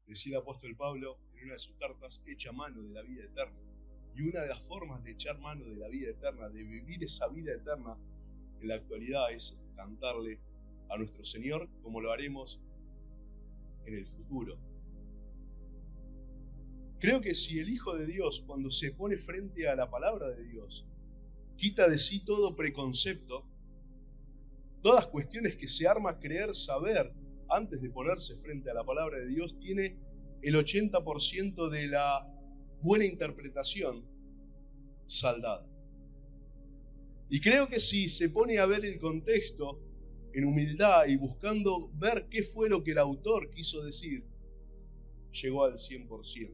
Decía el apóstol Pablo en una de sus cartas, echa mano de la vida eterna. Y una de las formas de echar mano de la vida eterna, de vivir esa vida eterna en la actualidad, es cantarle a nuestro Señor, como lo haremos en el futuro. Creo que si el Hijo de Dios, cuando se pone frente a la palabra de Dios, quita de sí todo preconcepto, todas cuestiones que se arma creer saber antes de ponerse frente a la palabra de Dios, tiene el 80% de la buena interpretación saldada. Y creo que si se pone a ver el contexto en humildad y buscando ver qué fue lo que el autor quiso decir, llegó al 100%.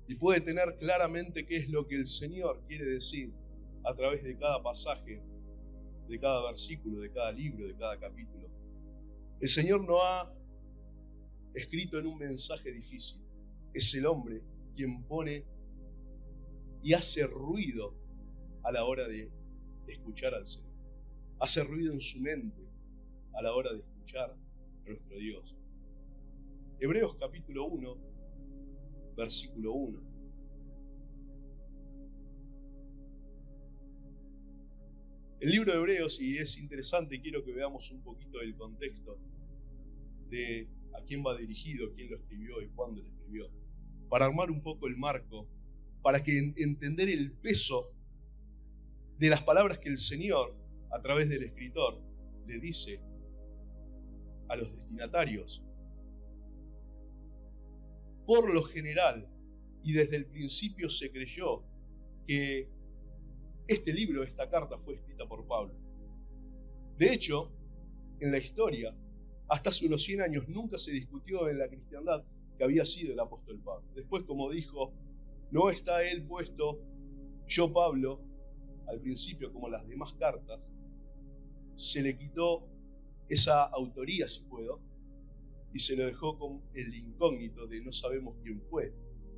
Y puede tener claramente qué es lo que el Señor quiere decir a través de cada pasaje, de cada versículo, de cada libro, de cada capítulo. El Señor no ha escrito en un mensaje difícil. Es el hombre quien pone y hace ruido a la hora de escuchar al Señor. Hace ruido en su mente a la hora de escuchar a nuestro Dios. Hebreos capítulo 1, versículo 1. El libro de Hebreos, y es interesante, quiero que veamos un poquito el contexto de a quién va dirigido, quién lo escribió y cuándo lo escribió, para armar un poco el marco, para que entender el peso de las palabras que el Señor, a través del escritor, le dice a los destinatarios. Por lo general, y desde el principio se creyó que este libro, esta carta, fue escrita por Pablo. De hecho, en la historia, hasta hace unos 100 años, nunca se discutió en la cristiandad que había sido el apóstol Pablo. Después, como dijo, no está él puesto, yo Pablo, al principio, como las demás cartas, se le quitó esa autoría, si puedo, y se lo dejó con el incógnito de no sabemos quién fue.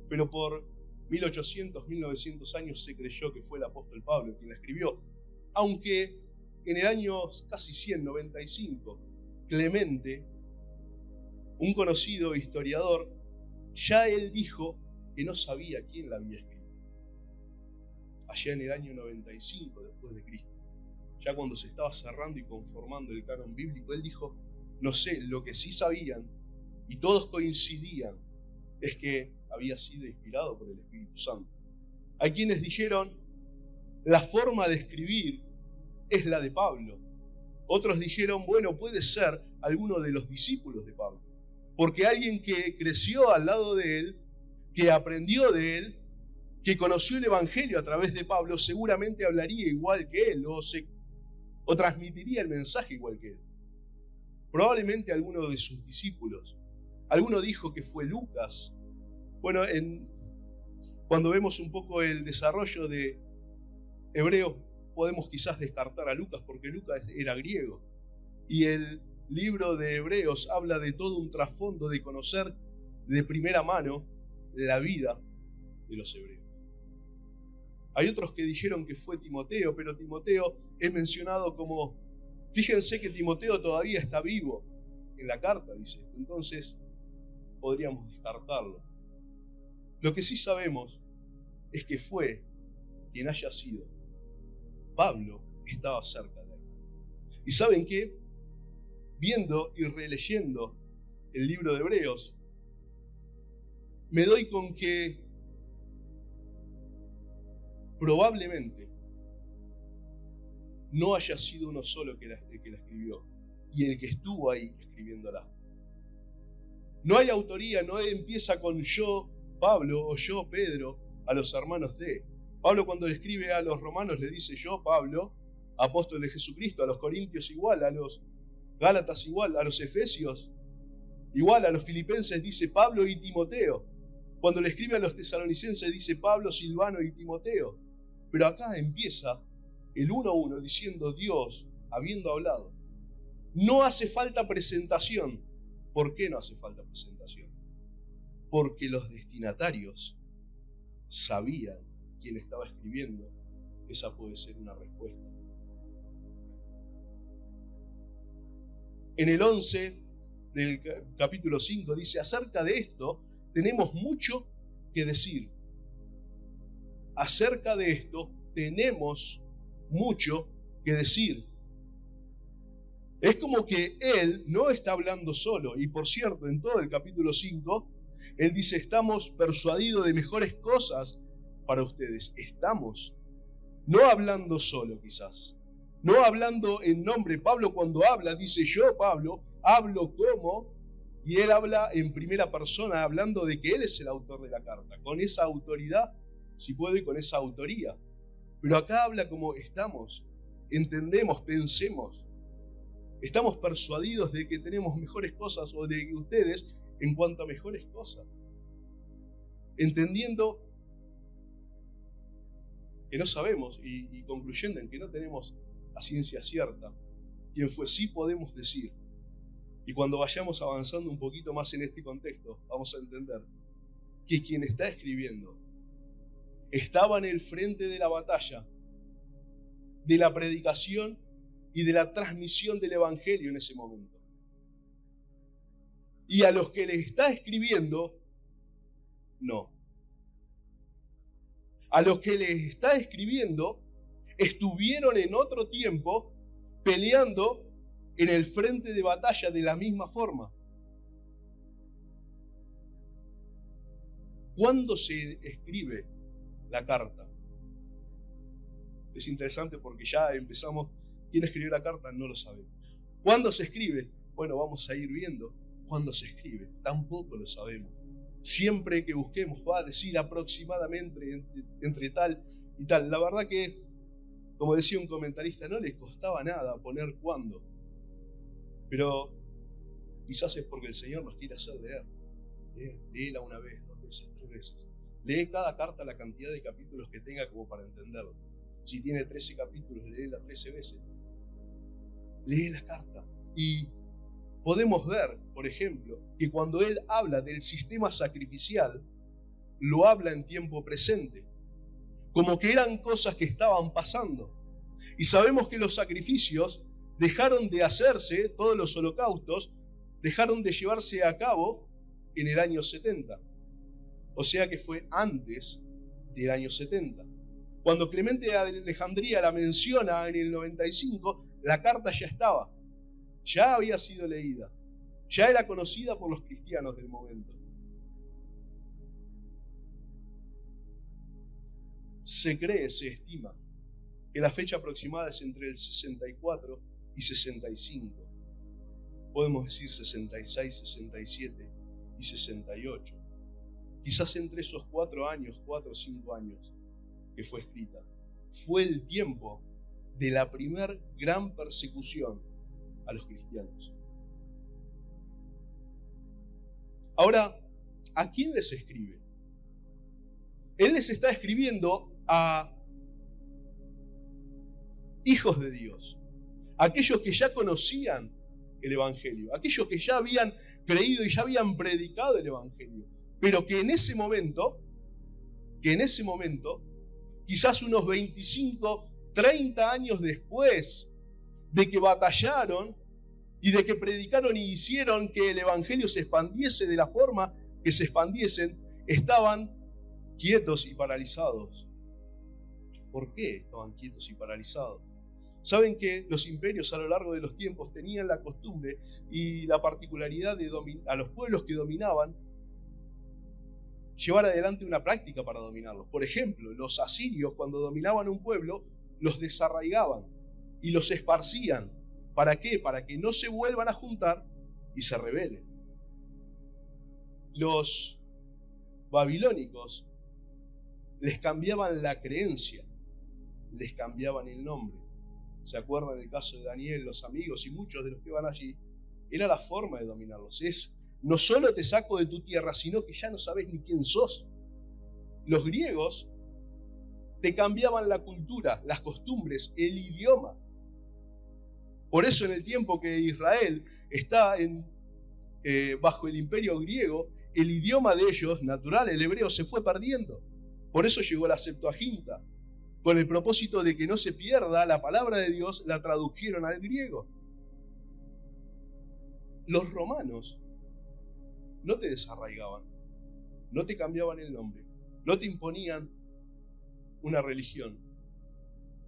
Pero por 1800, 1900 años se creyó que fue el apóstol Pablo quien la escribió, aunque en el año casi 195, Clemente, un conocido historiador, ya él dijo que no sabía quién la había escrito. Allá en el año 95 después de Cristo, ya cuando se estaba cerrando y conformando el canon bíblico, él dijo, no sé, lo que sí sabían, y todos coincidían, es que había sido inspirado por el Espíritu Santo. Hay quienes dijeron, la forma de escribir es la de Pablo. Otros dijeron, bueno, puede ser alguno de los discípulos de Pablo, porque alguien que creció al lado de él, que aprendió de él, que conoció el Evangelio a través de Pablo, seguramente hablaría igual que él, o transmitiría el mensaje igual que él. Probablemente alguno de sus discípulos. Alguno dijo que fue Lucas. Bueno, cuando vemos un poco el desarrollo de Hebreos, podemos quizás descartar a Lucas, porque Lucas era griego. Y el libro de Hebreos habla de todo un trasfondo de conocer de primera mano la vida de los hebreos. Hay otros que dijeron que fue Timoteo, pero Timoteo es mencionado como, fíjense que Timoteo todavía está vivo en la carta, dice esto, entonces podríamos descartarlo. Lo que sí sabemos es que fue quien haya sido. Pablo estaba cerca de él. ¿Y saben qué? Viendo y releyendo el libro de Hebreos, me doy con que probablemente no haya sido uno solo el que la escribió y el que estuvo ahí escribiéndola. No hay autoría, no empieza con yo, Pablo, o yo, Pedro, a los hermanos de. Pablo cuando le escribe a los romanos le dice yo, Pablo, apóstol de Jesucristo, a los corintios igual, a los gálatas igual, a los efesios igual, a los filipenses dice Pablo y Timoteo. Cuando le escribe a los tesalonicenses dice Pablo, Silvano y Timoteo. Pero acá empieza el uno a uno diciendo Dios, habiendo hablado. No hace falta presentación. ¿Por qué no hace falta presentación? Porque los destinatarios sabían quién estaba escribiendo. Esa puede ser una respuesta. En el 11 del capítulo 5 dice, acerca de esto, tenemos mucho que decir. Acerca de esto tenemos mucho que decir. Es como que él no está hablando solo. Y por cierto, en todo el capítulo 5, él dice, estamos persuadidos de mejores cosas para ustedes. Estamos. No hablando solo quizás. No hablando en nombre. Pablo cuando habla, dice yo, Pablo, hablo como... Y él habla en primera persona, hablando de que él es el autor de la carta. Con esa autoridad, si puedo, y con esa autoría. Pero acá habla como estamos. Entendemos, pensemos. Estamos persuadidos de que tenemos mejores cosas o de que ustedes en cuanto a mejores cosas. Entendiendo que no sabemos y concluyendo en que no tenemos a ciencia cierta quién fue, sí podemos decir. Y cuando vayamos avanzando un poquito más en este contexto, vamos a entender que quien está escribiendo estaba en el frente de la batalla, de la predicación y de la transmisión del Evangelio en ese momento. Y a los que le está escribiendo, no. A los que le está escribiendo, estuvieron en otro tiempo peleando en el frente de batalla de la misma forma. ¿Cuándo se escribe la carta? Es interesante porque ya empezamos. ¿Quién escribió la carta? No lo sabemos. ¿Cuándo se escribe? Bueno, vamos a ir viendo cuándo se escribe. Tampoco lo sabemos. Siempre que busquemos va a decir aproximadamente entre tal y tal. La verdad que, como decía un comentarista, no le costaba nada poner cuándo. Pero quizás es porque el Señor nos quiere hacer leer. Léela una vez, 2 veces, 3 veces. Lee cada carta la cantidad de capítulos que tenga como para entenderlo. Si tiene 13 capítulos, léela 13 veces. Lee la carta. Y podemos ver, por ejemplo, que cuando él habla del sistema sacrificial, lo habla en tiempo presente. Como que eran cosas que estaban pasando. Y sabemos que los sacrificios dejaron de hacerse, todos los holocaustos, dejaron de llevarse a cabo en el año 70. O sea que fue antes del año 70. Cuando Clemente de Alejandría la menciona en el 95, la carta ya estaba, ya había sido leída, ya era conocida por los cristianos del momento. Se cree, se estima, que la fecha aproximada es entre el 64 y 65. Podemos decir 66, 67 y 68. Quizás entre esos 4 años, 4 o 5 años que fue escrita. Fue el tiempo de la primer gran persecución a los cristianos. Ahora, ¿a quién les escribe? Él les está escribiendo a hijos de Dios, aquellos que ya conocían el Evangelio, aquellos que ya habían creído y ya habían predicado el Evangelio, pero que en ese momento, quizás unos 25, 30 años después de que batallaron y de que predicaron y hicieron que el Evangelio se expandiese de la forma que se expandiesen, estaban quietos y paralizados. ¿Por qué estaban quietos y paralizados? Saben que los imperios a lo largo de los tiempos tenían la costumbre y la particularidad de a los pueblos que dominaban, llevar adelante una práctica para dominarlos. Por ejemplo, los asirios, cuando dominaban un pueblo, los desarraigaban y los esparcían. ¿Para qué? Para que no se vuelvan a juntar y se rebelen. Los babilónicos les cambiaban la creencia, les cambiaban el nombre. ¿Se acuerdan del caso de Daniel, los amigos y muchos de los que van allí? Era la forma de dominarlos. No solo te saco de tu tierra, sino que ya no sabes ni quién sos. Los griegos te cambiaban la cultura, las costumbres, el idioma. Por eso en el tiempo que Israel está bajo el imperio griego, el idioma de ellos, natural, el hebreo, se fue perdiendo. Por eso llegó la Septuaginta. Con el propósito de que no se pierda la palabra de Dios, la tradujeron al griego. Los romanos no te desarraigaban. no te cambiaban el nombre, no te imponían una religión.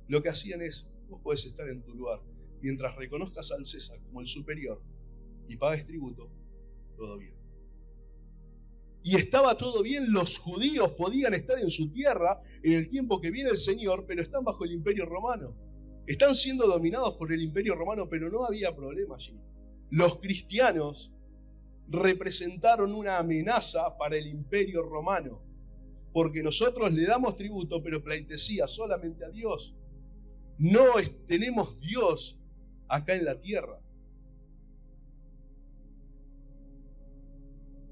Lo que hacían es, vos podés estar en tu lugar, mientras reconozcas al César como el superior y pagues tributo, todo bien. Y estaba todo bien, los judíos podían estar en su tierra en el tiempo que viene el Señor, pero están bajo el Imperio Romano. Están siendo dominados por el Imperio Romano, pero no había problema allí. Los cristianos representaron una amenaza para el Imperio Romano, porque nosotros le damos tributo, pero pleitesía solamente a Dios. No tenemos Dios acá en la tierra.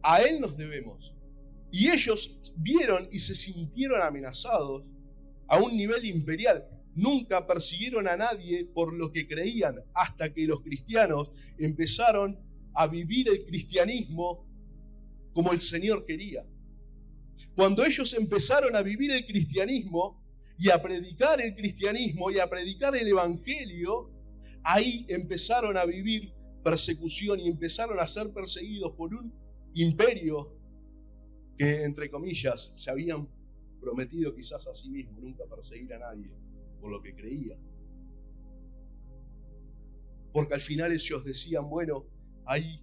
A Él nos debemos. Y ellos vieron y se sintieron amenazados a un nivel imperial. Nunca persiguieron a nadie por lo que creían, hasta que los cristianos empezaron a vivir el cristianismo como el Señor quería. Cuando ellos empezaron a vivir el cristianismo y a predicar el cristianismo y a predicar el evangelio, ahí empezaron a vivir persecución y empezaron a ser perseguidos por un imperio que, entre comillas, se habían prometido quizás a sí mismo nunca perseguir a nadie por lo que creía. Porque al final ellos decían, bueno, hay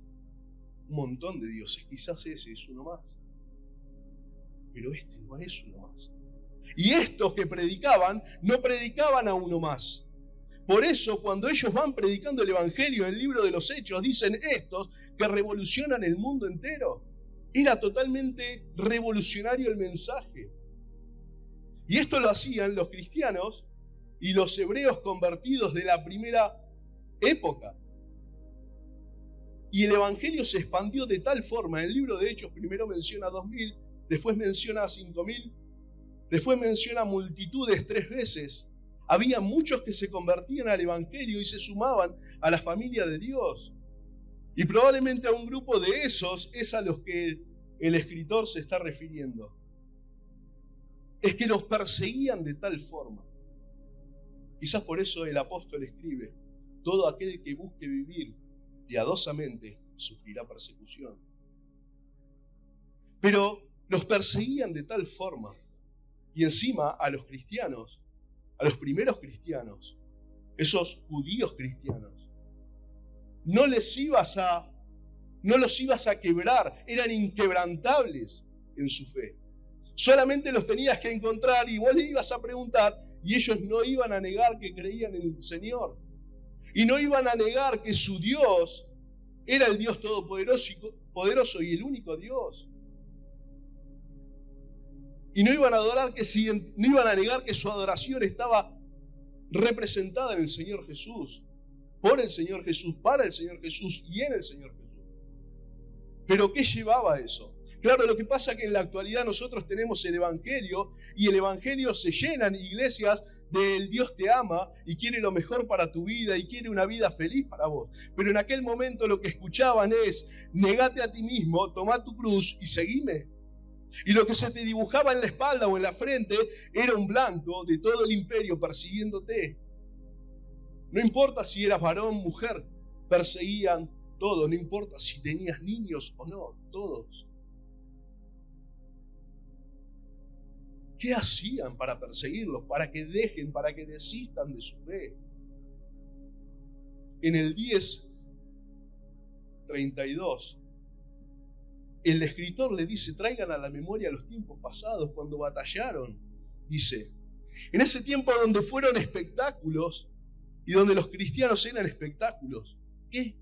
un montón de dioses, quizás ese es uno más, pero este no es uno más. Y estos que predicaban, no predicaban a uno más. Por eso, cuando ellos van predicando el Evangelio en el libro de los Hechos, dicen estos que revolucionan el mundo entero. Era totalmente revolucionario el mensaje. Y esto lo hacían los cristianos y los hebreos convertidos de la primera época. Y el Evangelio se expandió de tal forma. El libro de Hechos primero menciona 2000, después menciona 5000, después menciona multitudes 3 veces. Había muchos que se convertían al Evangelio y se sumaban a la familia de Dios. Y probablemente a un grupo de esos es a los que el escritor se está refiriendo. Es que los perseguían de tal forma. Quizás por eso el apóstol escribe, todo aquel que busque vivir piadosamente sufrirá persecución. Pero los perseguían de tal forma, y encima a los cristianos, a los primeros cristianos, esos judíos cristianos, no los ibas a quebrar, eran inquebrantables en su fe. Solamente los tenías que encontrar y vos le ibas a preguntar y ellos no iban a negar que creían en el Señor. Y no iban a negar que su Dios era el Dios todopoderoso y el único Dios. Y no iban a negar que su adoración estaba representada en el Señor Jesús, por el Señor Jesús, para el Señor Jesús y en el Señor Jesús. ¿Pero qué llevaba eso? Claro, lo que pasa es que en la actualidad nosotros tenemos el Evangelio y el Evangelio se llenan iglesias del Dios te ama y quiere lo mejor para tu vida y quiere una vida feliz para vos. Pero en aquel momento lo que escuchaban es, negate a ti mismo, toma tu cruz y seguime. Y lo que se te dibujaba en la espalda o en la frente era un blanco de todo el imperio persiguiéndote. No importa si eras varón, mujer, perseguían todo, no importa si tenías niños o no, todos. ¿Qué hacían para perseguirlos? Para que dejen, para que desistan de su fe. En el 10:32, el escritor le dice, traigan a la memoria los tiempos pasados, cuando batallaron. Dice, en ese tiempo donde fueron espectáculos y donde los cristianos eran espectáculos. ¿Qué?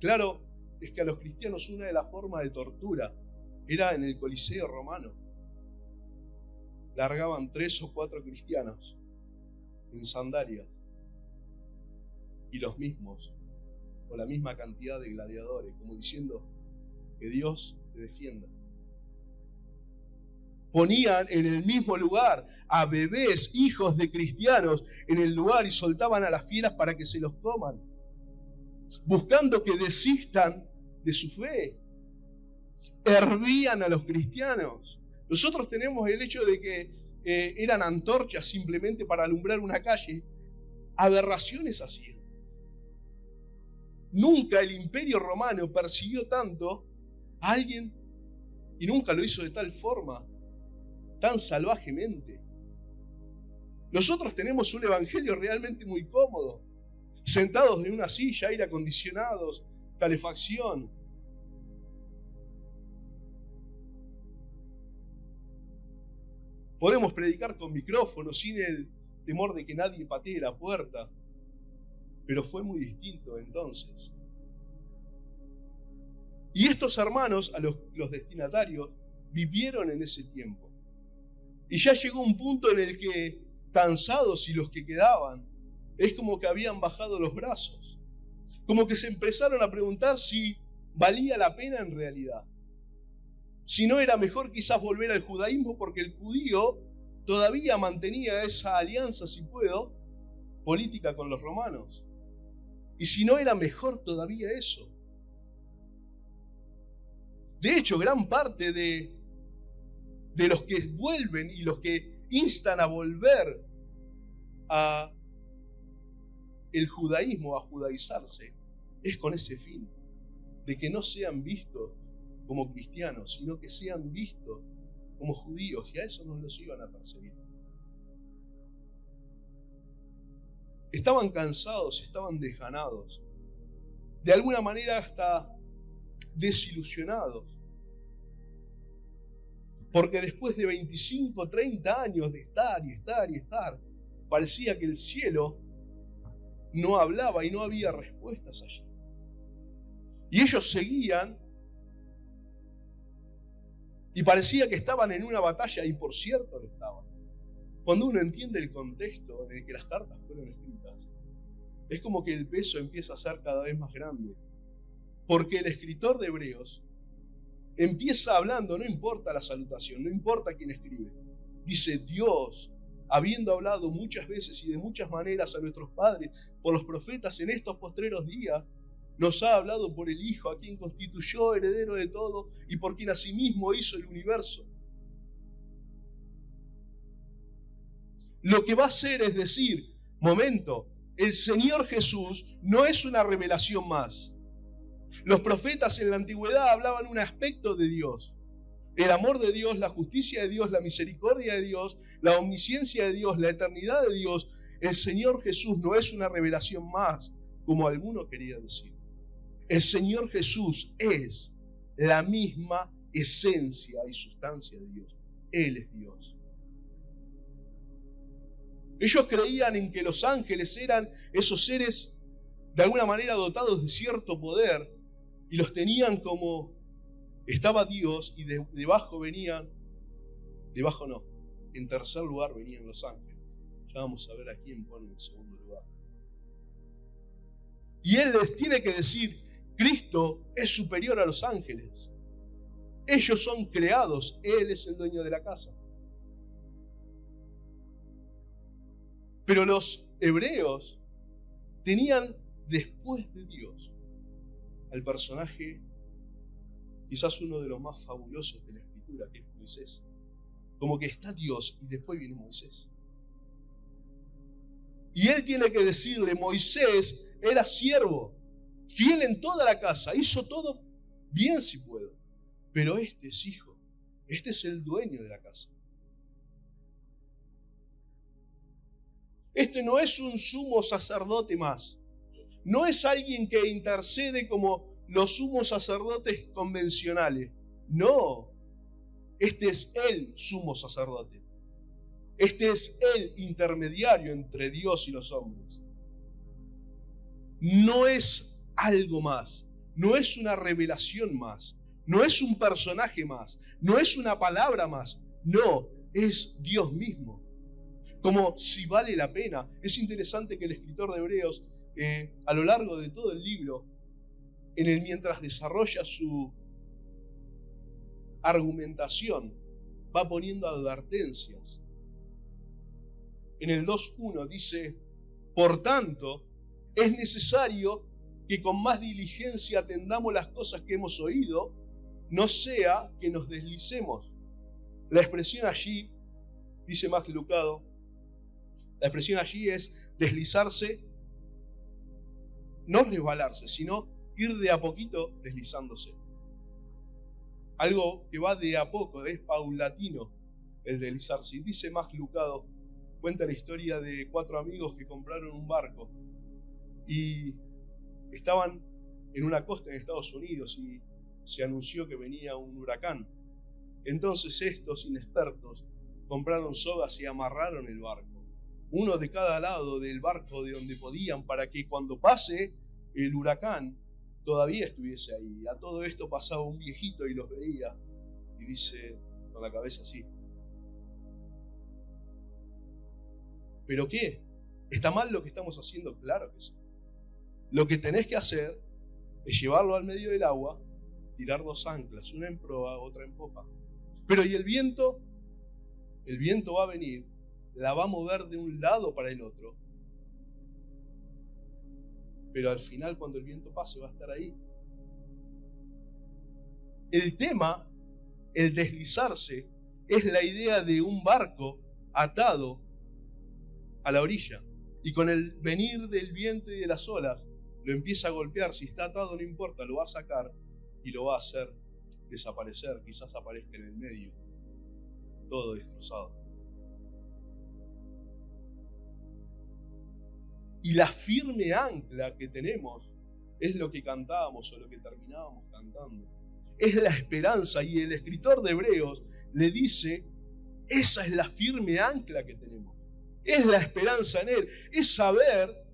Claro, es que a los cristianos una de las formas de tortura era en el Coliseo romano. Largaban 3 o 4 cristianos en sandalias y los mismos, o la misma cantidad de gladiadores, como diciendo que Dios te defienda. Ponían en el mismo lugar a bebés, hijos de cristianos, en el lugar y soltaban a las fieras para que se los coman, buscando que desistan de su fe. Hervían a los cristianos. Nosotros tenemos el hecho de que eran antorchas simplemente para alumbrar una calle. Aberraciones hacían. Nunca el Imperio Romano persiguió tanto a alguien Y nunca lo hizo de tal forma, tan salvajemente. Nosotros tenemos un evangelio realmente muy cómodo, sentados en una silla, aire acondicionados, calefacción. Podemos predicar con micrófono sin el temor de que nadie patee la puerta, pero fue muy distinto entonces. Y estos hermanos, los destinatarios, vivieron en ese tiempo. Y ya llegó un punto en el que, cansados y los que quedaban, es como que habían bajado los brazos. Como que se empezaron a preguntar si valía la pena en realidad. Si no era mejor quizás volver al judaísmo, porque el judío todavía mantenía esa alianza, si puedo, política con los romanos. Y si no era mejor todavía eso. De hecho, gran parte de los que vuelven y los que instan a volver a el judaísmo, a judaizarse, es con ese fin, de que no sean vistos como cristianos, sino que sean vistos como judíos, y a eso nos los iban a perseguir. Estaban cansados, estaban desganados, de alguna manera hasta desilusionados, porque después de 25, 30 años de estar, parecía que el cielo no hablaba y no había respuestas allí. Y ellos seguían y parecía que estaban en una batalla, y por cierto lo estaban. Cuando uno entiende el contexto en el que las cartas fueron escritas, es como que el peso empieza a ser cada vez más grande. Porque el escritor de Hebreos empieza hablando, no importa la salutación, no importa quién escribe. Dice: Dios, habiendo hablado muchas veces y de muchas maneras a nuestros padres por los profetas en estos postreros días, nos ha hablado por el Hijo, a quien constituyó heredero de todo y por quien asimismo hizo el universo. Lo que va a hacer es decir: momento, el Señor Jesús no es una revelación más. Los profetas en la antigüedad hablaban un aspecto de Dios. El amor de Dios, la justicia de Dios, la misericordia de Dios, la omnisciencia de Dios, la eternidad de Dios. El Señor Jesús no es una revelación más, como alguno quería decir. El Señor Jesús es la misma esencia y sustancia de Dios. Él es Dios. Ellos creían en que los ángeles eran esos seres de alguna manera dotados de cierto poder, y los tenían como estaba Dios, y debajo venían, debajo no, en tercer lugar venían los ángeles. Ya vamos a ver a quién pone en segundo lugar. Y Él les tiene que decir: Cristo es superior a los ángeles. Ellos son creados, Él es el dueño de la casa. Pero los hebreos tenían después de Dios al personaje, quizás uno de los más fabulosos de la Escritura, que es Moisés. Como que está Dios y después viene Moisés. Y Él tiene que decirle: Moisés era siervo, fiel en toda la casa, hizo todo bien si puedo, pero este es hijo, este es el dueño de la casa. Este no es un sumo sacerdote más, no es alguien que intercede como los sumos sacerdotes convencionales, no, este es el sumo sacerdote, este es el intermediario entre Dios y los hombres. No es algo más, no es una revelación más, no es un personaje más, no es una palabra más, no, es Dios mismo. Como si vale la pena. Es interesante que el escritor de Hebreos, a lo largo de todo el libro, mientras desarrolla su argumentación, va poniendo advertencias. En el 2.1 dice: por tanto, es necesario que con más diligencia atendamos las cosas que hemos oído, no sea que nos deslicemos. La expresión allí, dice Max Lucado, la expresión allí es deslizarse, no resbalarse, sino ir de a poquito deslizándose. algo que va de a poco, es paulatino el deslizarse. Y dice Max Lucado, cuenta la historia de 4 amigos que compraron un barco y estaban en una costa en Estados Unidos y se anunció que venía un huracán. Entonces estos inexpertos compraron sogas y amarraron el barco, uno de cada lado del barco de donde podían, para que cuando pase el huracán todavía estuviese ahí. A todo esto pasaba un viejito y los veía y dice con la cabeza así: ¿pero qué? ¿Está mal lo que estamos haciendo? Claro que sí. Lo que tenés que hacer es llevarlo al medio del agua, tirar 2 anclas, una en proa, otra en popa. Pero ¿y el viento? El viento va a venir, la va a mover de un lado para el otro. Pero al final, cuando el viento pase, va a estar ahí. El tema, el deslizarse, es la idea de un barco atado a la orilla. Y con el venir del viento y de las olas, lo empieza a golpear. Si está atado no importa, lo va a sacar y lo va a hacer desaparecer. Quizás aparezca en el medio, todo destrozado. Y la firme ancla que tenemos es lo que cantábamos o lo que terminábamos cantando. Es la esperanza, y el escritor de Hebreos le dice: esa es la firme ancla que tenemos. Es la esperanza en Él. Es saber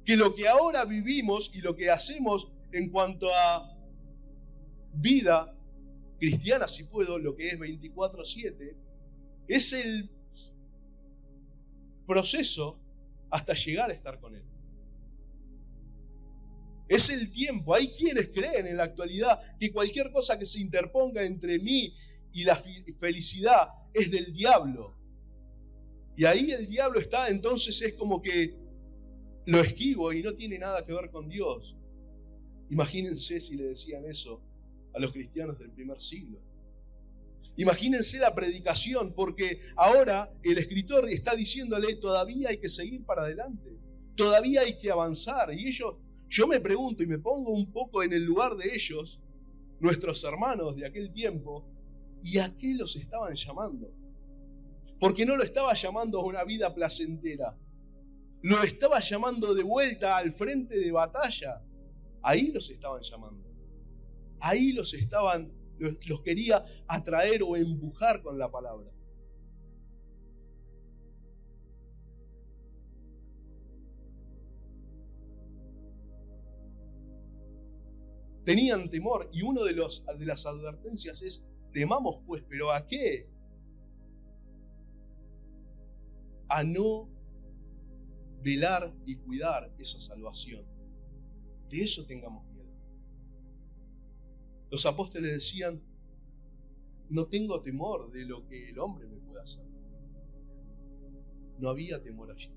que lo que ahora vivimos y lo que hacemos en cuanto a vida cristiana, si puedo, lo que es 24/7, es el proceso hasta llegar a estar con Él. Es el tiempo. Hay quienes creen en la actualidad que cualquier cosa que se interponga entre mí y la felicidad es del diablo. Y ahí el diablo está, entonces es como que lo esquivo y no tiene nada que ver con Dios. Imagínense si le decían eso a los cristianos del primer siglo. Imagínense la predicación, porque ahora el escritor está diciéndole: todavía hay que seguir para adelante, todavía hay que avanzar. Y ellos, yo me pregunto y me pongo un poco en el lugar de ellos, nuestros hermanos de aquel tiempo, ¿y a qué los estaban llamando? Porque no lo estaba llamando a una vida placentera, lo estaba llamando de vuelta al frente de batalla. Ahí los estaban llamando, ahí los quería atraer o empujar con la palabra. Tenían temor, y una de las advertencias es: temamos pues, ¿pero a qué? A no velar y cuidar esa salvación. De eso tengamos miedo. Los apóstoles decían: no tengo temor de lo que el hombre me pueda hacer. No había temor allí.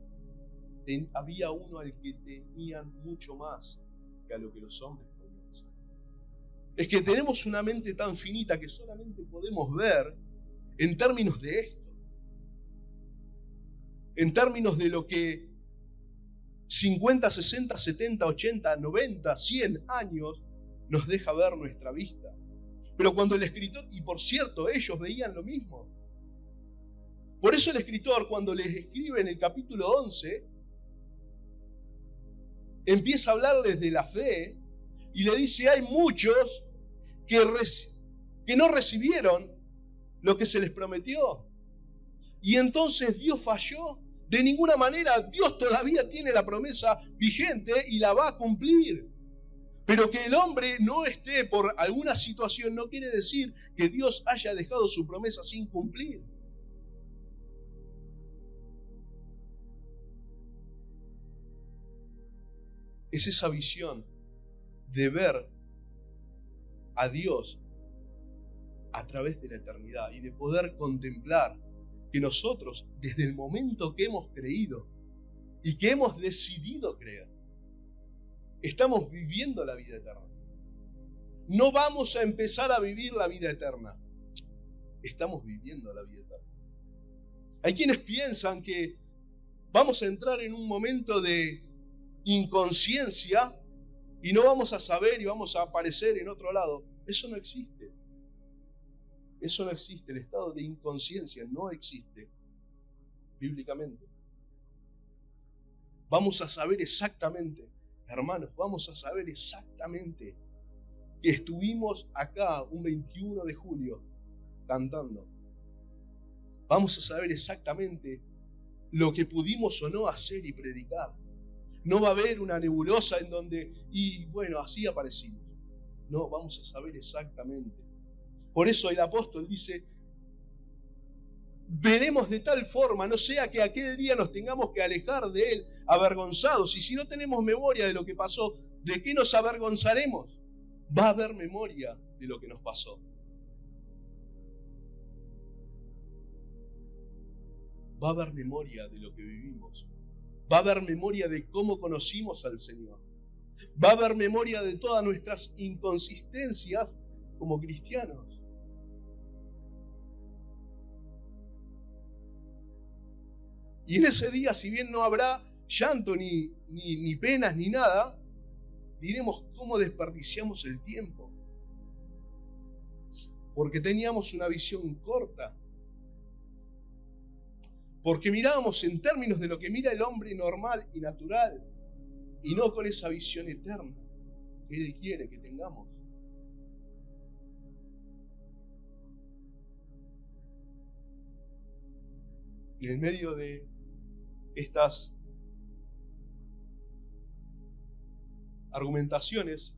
Había uno al que temían mucho más que a lo que los hombres podían hacer. Es que tenemos una mente tan finita que solamente podemos ver en términos de esto. En términos de lo que 50, 60, 70, 80, 90, 100 años nos deja ver nuestra vista. Pero cuando el escritor, y por cierto, ellos veían lo mismo. Por eso el escritor, cuando les escribe en el capítulo 11, empieza a hablarles de la fe y le dice: hay muchos que no recibieron lo que se les prometió. Y entonces Dios falló. De ninguna manera. Dios todavía tiene la promesa vigente y la va a cumplir. Pero que el hombre no esté por alguna situación no quiere decir que Dios haya dejado su promesa sin cumplir. Es esa visión de ver a Dios a través de la eternidad y de poder contemplar que nosotros, desde el momento que hemos creído y que hemos decidido creer, estamos viviendo la vida eterna. No vamos a empezar a vivir la vida eterna. Estamos viviendo la vida eterna. Hay quienes piensan que vamos a entrar en un momento de inconsciencia y no vamos a saber y vamos a aparecer en otro lado. Eso no existe. Eso no existe, el estado de inconsciencia no existe bíblicamente. Vamos a saber exactamente, hermanos, vamos a saber exactamente que estuvimos acá un 21 de julio cantando. Vamos a saber exactamente lo que pudimos o no hacer y predicar. No va a haber una nebulosa en donde, y bueno, así aparecimos. No, vamos a saber exactamente. Por eso el apóstol dice, veremos de tal forma, no sea que aquel día nos tengamos que alejar de él avergonzados. Y si no tenemos memoria de lo que pasó, ¿de qué nos avergonzaremos? Va a haber memoria de lo que nos pasó. Va a haber memoria de lo que vivimos. Va a haber memoria de cómo conocimos al Señor. Va a haber memoria de todas nuestras inconsistencias como cristianos. Y en ese día, si bien no habrá llanto, ni penas, ni nada, diremos cómo desperdiciamos el tiempo. Porque teníamos una visión corta. Porque mirábamos en términos de lo que mira el hombre normal y natural, y no con esa visión eterna que Él quiere que tengamos. Y en medio de estas argumentaciones,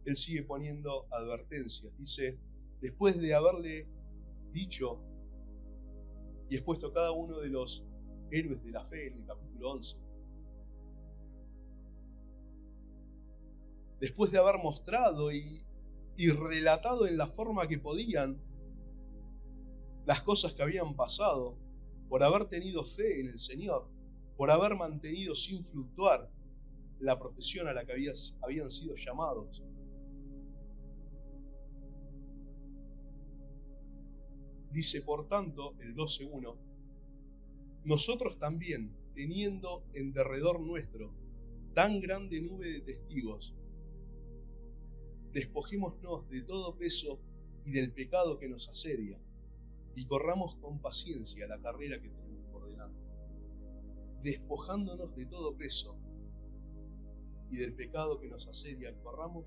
Él sigue poniendo advertencias. Dice, después de haberle dicho y expuesto cada uno de los héroes de la fe en el capítulo 11, después de haber mostrado y relatado en la forma que podían las cosas que habían pasado, por haber tenido fe en el Señor, por haber mantenido sin fluctuar la profesión a la que habían sido llamados, dice, por tanto, el 12:1, nosotros también, teniendo en derredor nuestro tan grande nube de testigos, despojémonos de todo peso y del pecado que nos asedia, y corramos con paciencia la carrera que tenemos por delante. Despojándonos de todo peso y del pecado que nos asedia, corramos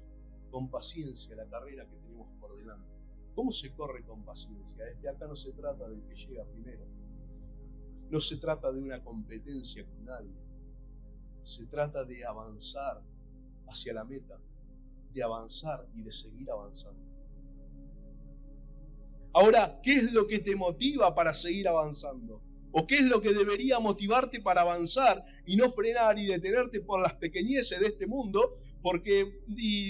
con paciencia la carrera que tenemos por delante. ¿Cómo se corre con paciencia? Es que acá no se trata del que llega primero. No se trata de una competencia con nadie. Se trata de avanzar hacia la meta, de avanzar y de seguir avanzando. Ahora, ¿qué es lo que te motiva para seguir avanzando? ¿O qué es lo que debería motivarte para avanzar y no frenar y detenerte por las pequeñeces de este mundo? Porque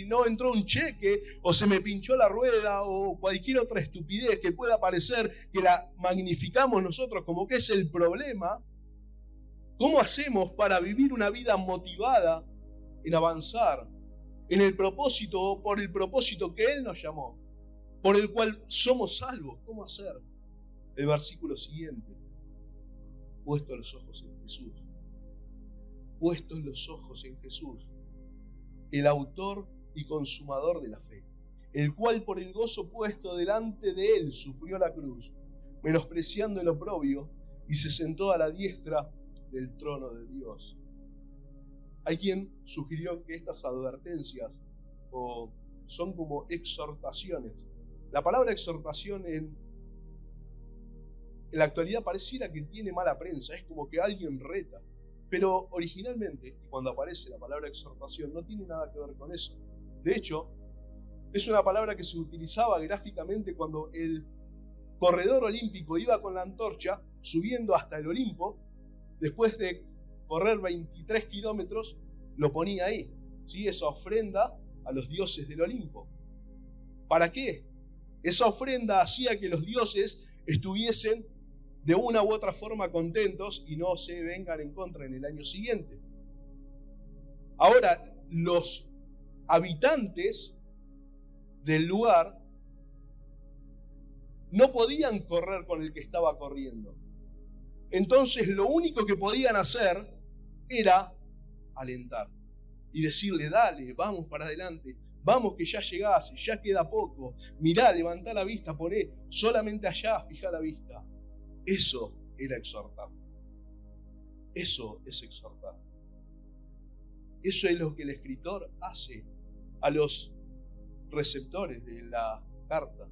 no entró un cheque, o se me pinchó la rueda, o cualquier otra estupidez que pueda parecer que la magnificamos nosotros como que es el problema. ¿Cómo hacemos para vivir una vida motivada en avanzar, en el propósito o por el propósito que Él nos llamó, por el cual somos salvos? ¿Cómo hacer? El versículo siguiente. Puestos los ojos en Jesús. Puestos los ojos en Jesús, el autor y consumador de la fe, el cual por el gozo puesto delante de Él sufrió la cruz, menospreciando el oprobio, y se sentó a la diestra del trono de Dios. Hay quien sugirió que estas advertencias son como exhortaciones. La palabra exhortación en la actualidad pareciera que tiene mala prensa, es como que alguien reta. Pero originalmente, y cuando aparece la palabra exhortación, no tiene nada que ver con eso. De hecho, es una palabra que se utilizaba gráficamente cuando el corredor olímpico iba con la antorcha subiendo hasta el Olimpo. Después de correr 23 kilómetros, lo ponía ahí, ¿sí? Esa ofrenda a los dioses del Olimpo. ¿Para qué? Esa ofrenda hacía que los dioses estuviesen de una u otra forma contentos y no se vengan en contra en el año siguiente. Ahora, los habitantes del lugar no podían correr con el que estaba corriendo. Entonces, lo único que podían hacer era alentar y decirle, dale, vamos para adelante, Vamos que ya llegás, ya queda poco. Mirá, levantá la vista, poné solamente allá, fijá la vista. Eso era exhortar. Eso es exhortar. Eso es lo que el escritor hace a los receptores de la carta.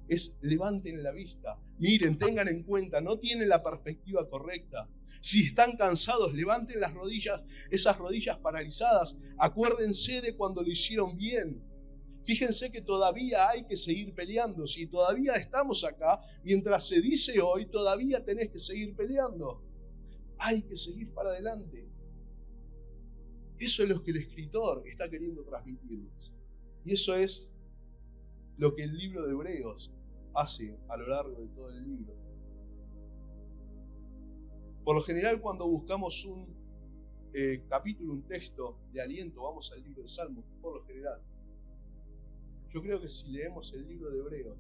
Es levanten la vista, miren, tengan en cuenta, no tienen la perspectiva correcta. Si están cansados, levanten las rodillas, esas rodillas paralizadas. Acuérdense de cuando lo hicieron bien. Fíjense que todavía hay que seguir peleando. Si todavía estamos acá, mientras se dice hoy, todavía tenés que seguir peleando. Hay que seguir para adelante. Eso es lo que el escritor está queriendo transmitirles. Y eso es lo que el libro de Hebreos hace a lo largo de todo el libro. Por lo general, cuando buscamos un capítulo, un texto de aliento, vamos al libro de Salmos, por lo general. Yo creo que si leemos el libro de Hebreos,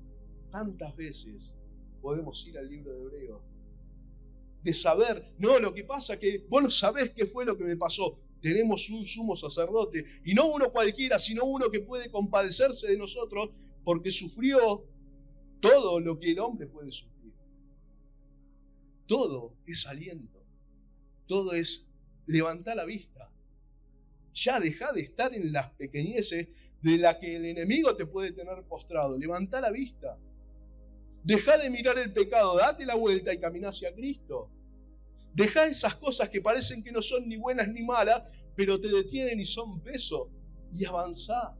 tantas veces podemos ir al libro de Hebreos, de saber, no, lo que pasa que vos no sabés qué fue lo que me pasó. Tenemos un sumo sacerdote, y no uno cualquiera, sino uno que puede compadecerse de nosotros, porque sufrió todo lo que el hombre puede sufrir. Todo es aliento. Todo es levantar la vista. Ya deja de estar en las pequeñeces de la que el enemigo te puede tener postrado. Levantá la vista. Deja de mirar el pecado, date la vuelta y camina hacia Cristo. Deja esas cosas que parecen que no son ni buenas ni malas, pero te detienen y son peso. Y avanzá.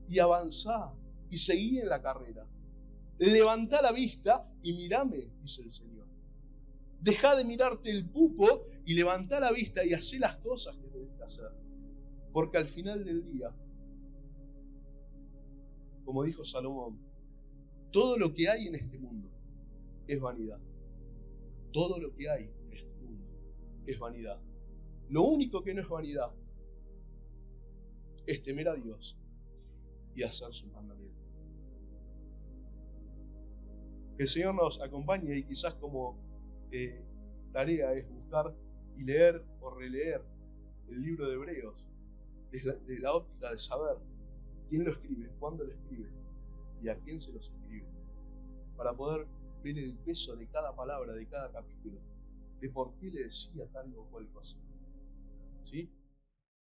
Y avanzá. Y seguí en la carrera. Levantá la vista y mirame, dice el Señor. Deja de mirarte el pupo y levantá la vista y hacé las cosas que tenés que hacer. Porque al final del día, como dijo Salomón, todo lo que hay en este mundo es vanidad. Todo lo que hay en este mundo es vanidad. Lo único que no es vanidad es temer a Dios y hacer sus mandamientos. Que el Señor nos acompañe y quizás como tarea es buscar y leer o releer el libro de Hebreos desde la óptica de saber quién lo escribe, cuándo lo escribe y a quién se los escribe, para poder ver el peso de cada palabra, de cada capítulo, de por qué le decía tal o cual cosa. ¿Sí?